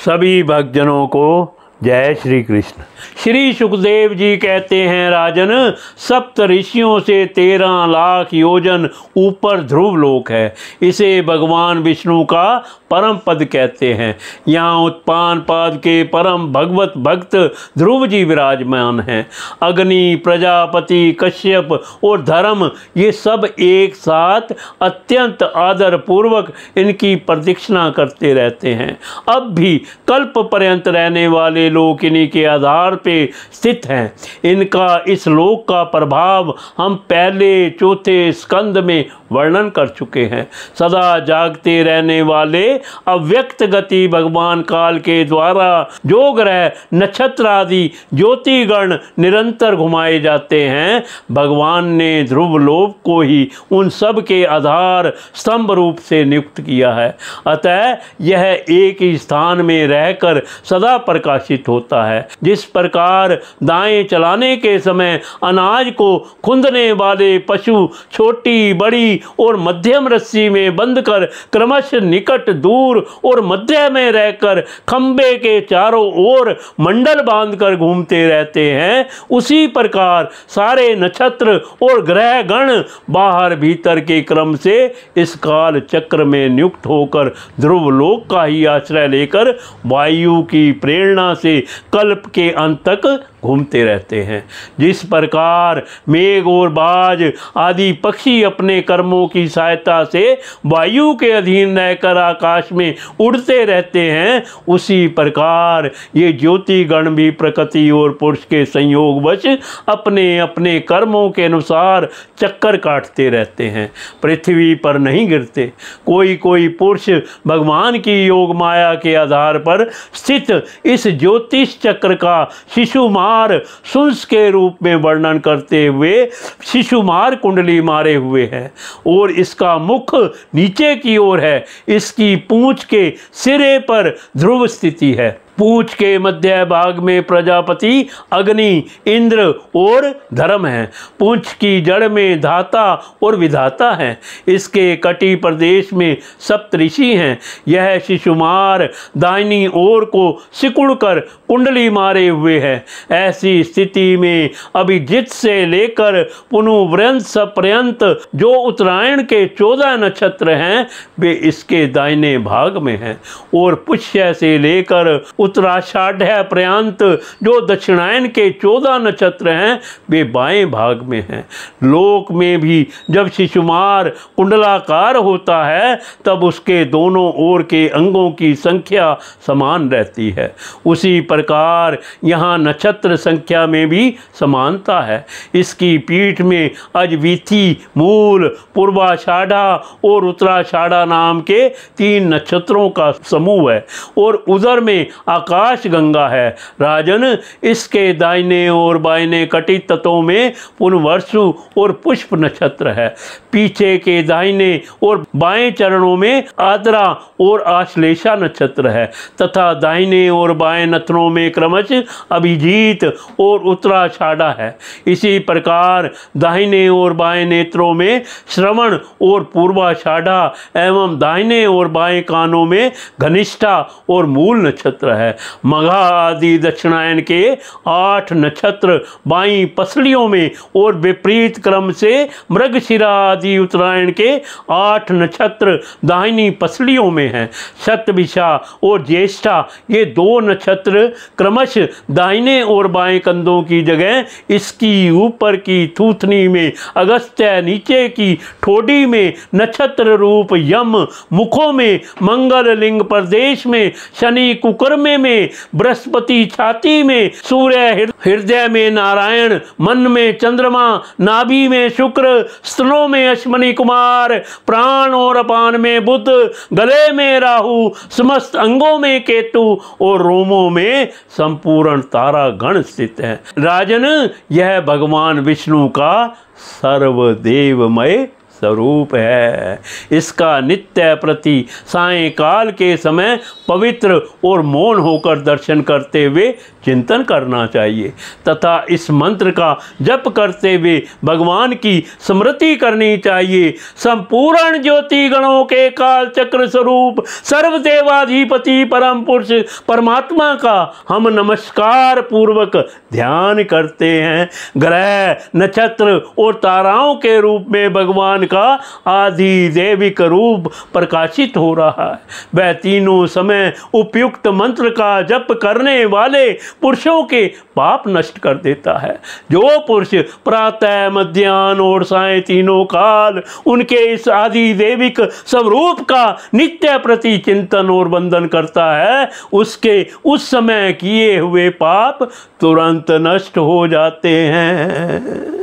सभी भक्तजनों को जय श्री कृष्ण। श्री सुखदेव जी कहते हैं, राजन, सप्त ऋषियों से 13 लाख योजन ऊपर ध्रुव लोक है। इसे भगवान विष्णु का परम पद कहते हैं। यहाँ उत्पान पाद के परम भगवत भक्त ध्रुव जी विराजमान हैं। अग्नि, प्रजापति, कश्यप और धर्म, ये सब एक साथ अत्यंत आदर पूर्वक इनकी प्रदक्षिणा करते रहते हैं। अब भी कल्प पर्यंत रहने वाले लोग इन्हीं के आधार पे स्थित हैं। इनका इस लोक का प्रभाव हम पहले चौथे स्कंद में वर्णन कर चुके हैं। सदा जागते रहने वाले अव्यक्त गति भगवान काल के द्वारा जो ग्रह, नक्षत्र आदि ज्योतिगण निरंतर घुमाए जाते हैं, भगवान ने ध्रुव लोक को ही उन सब के आधार स्तंभ रूप से नियुक्त किया है। अतः यह एक ही स्थान में रहकर सदा प्रकाशित होता है। जिस प्रकार दाएं चलाने के समय अनाज को खुंदने वाले पशु छोटी, बड़ी और मध्यम रस्सी में बंधकर क्रमशः निकट, दूर और मध्य में रहकर खंबे के चारों ओर मंडल बांधकर घूमते रहते हैं, उसी प्रकार सारे नक्षत्र और ग्रह गण बाहर भीतर के क्रम से इस काल चक्र में नियुक्त होकर ध्रुव लोक का ही आश्रय लेकर वायु की प्रेरणा से कल्प के अंत तक घूमते रहते हैं। जिस प्रकार मेघ और बाज आदि पक्षी अपने कर्मों की सहायता से वायु के अधीन रहकर आकाश में उड़ते रहते हैं, उसी प्रकार ये ज्योतिगण भी प्रकृति और पुरुष के संयोगवश अपने अपने कर्मों के अनुसार चक्कर काटते रहते हैं, पृथ्वी पर नहीं गिरते। कोई कोई पुरुष भगवान की योग माया के आधार पर स्थित इस ज्योतिष चक्र का शिशुमार सुंस के रूप में वर्णन करते हुए शिशुमार कुंडली मारे हुए हैं और इसका मुख नीचे की ओर है। इसकी पूंछ के सिरे पर ध्रुव स्थिति है। पूंछ के मध्य भाग में प्रजापति, अग्नि, इंद्र और धर्म है। पूंछ की जड़ में धाता और विधाता है। इसके कटी प्रदेश में सप्तऋषि हैं। यह शिशुमार दाहिनी ओर को सिकुड़ कर कुंडली मारे हुए है। ऐसी स्थिति में अभिजित से लेकर पुनर्वृंत पर्यंत जो उत्तरायण के 14 नक्षत्र हैं, वे इसके दाहिने भाग में हैं और पुष्य से लेकर उत्तराषाढ़ पर्यंत जो दक्षिणायन के 14 नक्षत्र हैं, वे बाएं भाग में हैं। लोक में भी जब शिशुमार कुंडलाकार होता है, तब उसके दोनों ओर के अंगों की संख्या समान रहती है। उसी प्रकार यहाँ नक्षत्र संख्या में भी समानता है। इसकी पीठ में अजवीथी, मूल, पूर्वाषाढ़ा और उत्तराषाढ़ा नाम के 3 नक्षत्रों का समूह है और उधर में आकाश गंगा है। राजन, इसके दाहिने और बाइने कटी तत्वों में पुनर्वसु और पुष्प नक्षत्र है। पीछे के दाहिने और बाएं चरणों में आद्रा और आश्लेषा नक्षत्र है तथा दाहिने और बाएं नथनों में क्रमशः अभिजीत और उत्तराषाढ़ा है। इसी प्रकार दाहिने और बाएं नेत्रों में श्रवण और पूर्वाषाढ़ा एवं दाहिने और बाएं कानों में घनिष्ठा और मूल नक्षत्र है। मघा आदि दक्षिणायन के 8 नक्षत्र बाईं पसलियों में और विपरीत क्रम से मृगशिरा आदि उत्तरायण के 8 नक्षत्र दाहिनी पसलियों में हैं। शतभिषा और ज्येष्ठा ये 2 नक्षत्र क्रमशः दाहिने और बाएं कंधों की जगह इसकी ऊपर की थूथनी में, अगस्त्य नीचे की ठोडी में, नक्षत्र रूप यम मुखों में, मंगल लिंग प्रदेश में, शनि कुकर्मे में, बृहस्पति छाती में, सूर्य हृदय में, नारायण मन में, चंद्रमा नाभि में, शुक्र स्तनों में, अश्विनी कुमार प्राण और अपान में, बुध गले में, राहु समस्त अंगों में, केतु और रोमों में संपूर्ण तारा गण स्थित है। राजन, यह भगवान विष्णु का सर्वदेवमय स्वरूप है। इसका नित्य प्रति सायंकाल के समय पवित्र और मौन होकर दर्शन करते हुए चिंतन करना चाहिए तथा इस मंत्र का जप करते हुए भगवान की स्मृति करनी चाहिए। संपूर्ण ज्योति गणों के काल चक्र स्वरूप सर्वदेवाधिपति परम पुरुष परमात्मा का हम नमस्कार पूर्वक ध्यान करते हैं। ग्रह, नक्षत्र और ताराओं के रूप में भगवान का आदि दैविक रूप प्रकाशित हो रहा है। वह तीनों समय उपयुक्त मंत्र का जप करने वाले पुरुषों के पाप नष्ट कर देता है। जो पुरुष प्रातः, मध्याह्न और सायं तीनों काल उनके इस आदि दैविक स्वरूप का नित्य प्रति चिंतन और वंदन करता है, उसके उस समय किए हुए पाप तुरंत नष्ट हो जाते हैं।